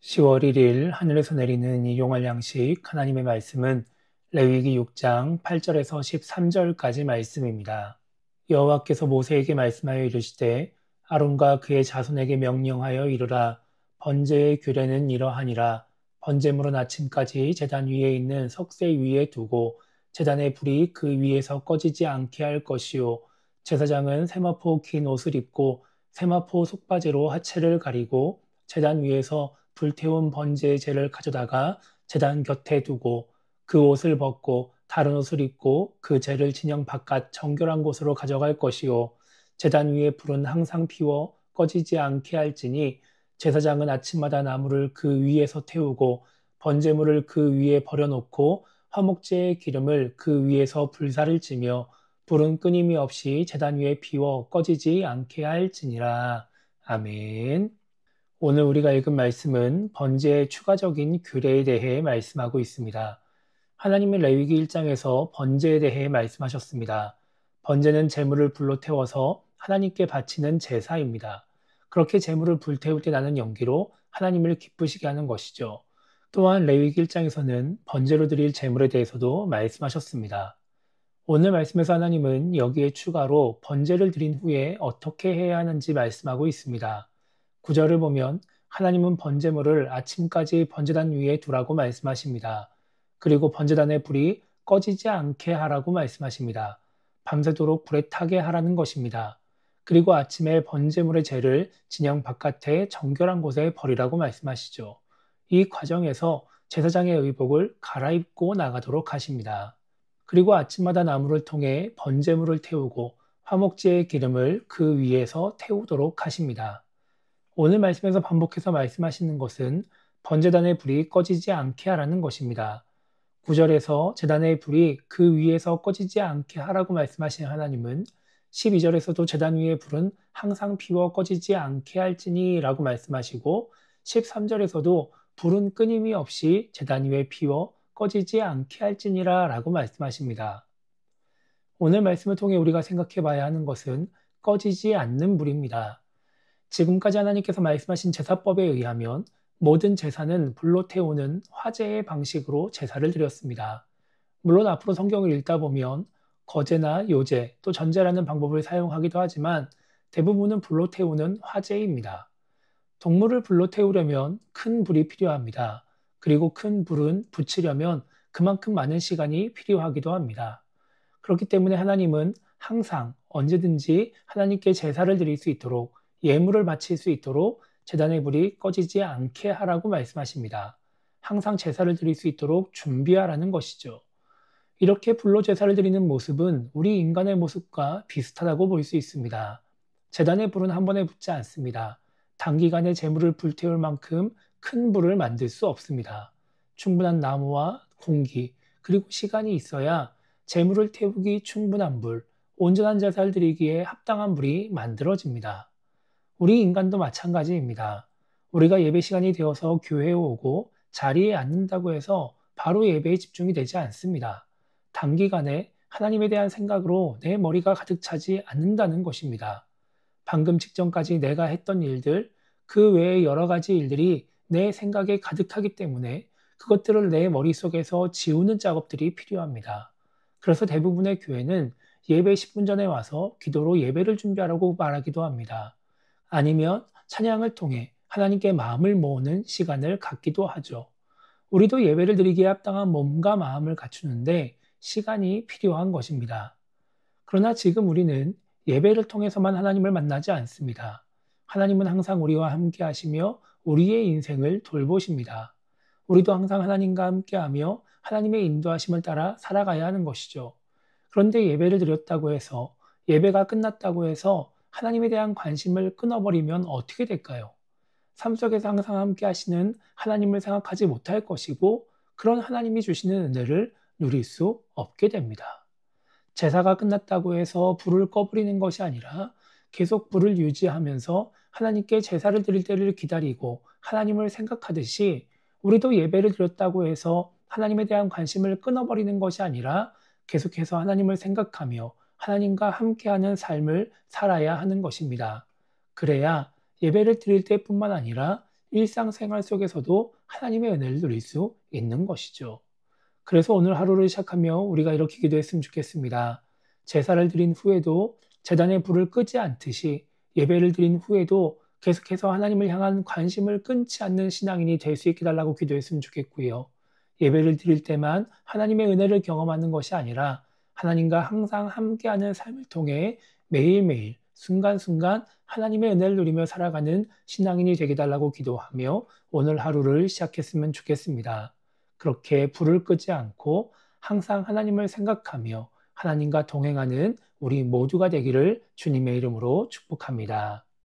10월 1일 하늘에서 내리는 일용할 양식 하나님의 말씀은 레위기 6장 8절에서 13절까지 말씀입니다. 여호와께서 모세에게 말씀하여 이르시되 아론과 그의 자손에게 명령하여 이르라. 번제의 규례는 이러하니라. 번제물은 아침까지 제단 위에 있는 석쇠 위에 두고 제단의 불이 그 위에서 꺼지지 않게 할 것이요. 제사장은 세마포 긴 옷을 입고 세마포 속바지로 하체를 가리고 제단 위에서 불태운 번제의 재를 가져다가 제단 곁에 두고 그 옷을 벗고 다른 옷을 입고 그 재를 진영 바깥 정결한 곳으로 가져갈 것이요. 제단 위에 불은 항상 피워 꺼지지 않게 할지니 제사장은 아침마다 나무를 그 위에서 태우고 번제물을 그 위에 버려놓고 화목제의 기름을 그 위에서 불사를 찌며 불은 끊임이 없이 제단 위에 피워 꺼지지 않게 할지니라. 아멘. 오늘 우리가 읽은 말씀은 번제의 추가적인 규례에 대해 말씀하고 있습니다. 하나님의 레위기 1장에서 번제에 대해 말씀하셨습니다. 번제는 제물을 불로 태워서 하나님께 바치는 제사입니다. 그렇게 제물을 불태울 때 나는 연기로 하나님을 기쁘시게 하는 것이죠. 또한 레위기 1장에서는 번제로 드릴 제물에 대해서도 말씀하셨습니다. 오늘 말씀에서 하나님은 여기에 추가로 번제를 드린 후에 어떻게 해야 하는지 말씀하고 있습니다. 9절을 보면 하나님은 번제물을 아침까지 번제단 위에 두라고 말씀하십니다. 그리고 번제단의 불이 꺼지지 않게 하라고 말씀하십니다. 밤새도록 불에 타게 하라는 것입니다. 그리고 아침에 번제물의 재를 진영 바깥에 정결한 곳에 버리라고 말씀하시죠. 이 과정에서 제사장의 의복을 갈아입고 나가도록 하십니다. 그리고 아침마다 나무를 통해 번제물을 태우고 화목제의 기름을 그 위에서 태우도록 하십니다. 오늘 말씀에서 반복해서 말씀하시는 것은 번제단의 불이 꺼지지 않게 하라는 것입니다. 9절에서 제단의 불이 그 위에서 꺼지지 않게 하라고 말씀하신 하나님은 12절에서도 제단 위의 불은 항상 피워 꺼지지 않게 할지니 라고 말씀하시고 13절에서도 불은 끊임이 없이 제단 위에 피워 꺼지지 않게 할지니라 라고 말씀하십니다. 오늘 말씀을 통해 우리가 생각해 봐야 하는 것은 꺼지지 않는 불입니다. 지금까지 하나님께서 말씀하신 제사법에 의하면 모든 제사는 불로 태우는 화제의 방식으로 제사를 드렸습니다. 물론 앞으로 성경을 읽다 보면 거제나 요제 또 전제라는 방법을 사용하기도 하지만 대부분은 불로 태우는 화제입니다. 동물을 불로 태우려면 큰 불이 필요합니다. 그리고 큰 불은 붙이려면 그만큼 많은 시간이 필요하기도 합니다. 그렇기 때문에 하나님은 항상 언제든지 하나님께 제사를 드릴 수 있도록 예물을 바칠 수 있도록 제단의 불이 꺼지지 않게 하라고 말씀하십니다. 항상 제사를 드릴 수 있도록 준비하라는 것이죠. 이렇게 불로 제사를 드리는 모습은 우리 인간의 모습과 비슷하다고 볼 수 있습니다. 제단의 불은 한 번에 붙지 않습니다. 단기간에 제물을 불태울 만큼 큰 불을 만들 수 없습니다. 충분한 나무와 공기, 그리고 시간이 있어야 제물을 태우기 충분한 불, 온전한 제사를 드리기에 합당한 불이 만들어집니다. 우리 인간도 마찬가지입니다. 우리가 예배 시간이 되어서 교회에 오고 자리에 앉는다고 해서 바로 예배에 집중이 되지 않습니다. 단기간에 하나님에 대한 생각으로 내 머리가 가득 차지 않는다는 것입니다. 방금 직전까지 내가 했던 일들, 그 외의 여러 가지 일들이 내 생각에 가득하기 때문에 그것들을 내 머릿속에서 지우는 작업들이 필요합니다. 그래서 대부분의 교회는 예배 10분 전에 와서 기도로 예배를 준비하라고 말하기도 합니다. 아니면 찬양을 통해 하나님께 마음을 모으는 시간을 갖기도 하죠. 우리도 예배를 드리기에 합당한 몸과 마음을 갖추는데 시간이 필요한 것입니다. 그러나 지금 우리는 예배를 통해서만 하나님을 만나지 않습니다. 하나님은 항상 우리와 함께 하시며 우리의 인생을 돌보십니다. 우리도 항상 하나님과 함께 하며 하나님의 인도하심을 따라 살아가야 하는 것이죠. 그런데 예배를 드렸다고 해서 예배가 끝났다고 해서 하나님에 대한 관심을 끊어버리면 어떻게 될까요? 삶 속에서 항상 함께 하시는 하나님을 생각하지 못할 것이고 그런 하나님이 주시는 은혜를 누릴 수 없게 됩니다. 제사가 끝났다고 해서 불을 꺼버리는 것이 아니라 계속 불을 유지하면서 하나님께 제사를 드릴 때를 기다리고 하나님을 생각하듯이 우리도 예배를 드렸다고 해서 하나님에 대한 관심을 끊어버리는 것이 아니라 계속해서 하나님을 생각하며 하나님과 함께하는 삶을 살아야 하는 것입니다. 그래야 예배를 드릴 때뿐만 아니라 일상생활 속에서도 하나님의 은혜를 누릴 수 있는 것이죠. 그래서 오늘 하루를 시작하며 우리가 이렇게 기도했으면 좋겠습니다. 제사를 드린 후에도 제단의 불을 끄지 않듯이 예배를 드린 후에도 계속해서 하나님을 향한 관심을 끊지 않는 신앙인이 될 수 있게 달라고 기도했으면 좋겠고요. 예배를 드릴 때만 하나님의 은혜를 경험하는 것이 아니라 하나님과 항상 함께하는 삶을 통해 매일매일 순간순간 하나님의 은혜를 누리며 살아가는 신앙인이 되게 달라고 기도하며 오늘 하루를 시작했으면 좋겠습니다. 그렇게 불을 끄지 않고 항상 하나님을 생각하며 하나님과 동행하는 우리 모두가 되기를 주님의 이름으로 축복합니다.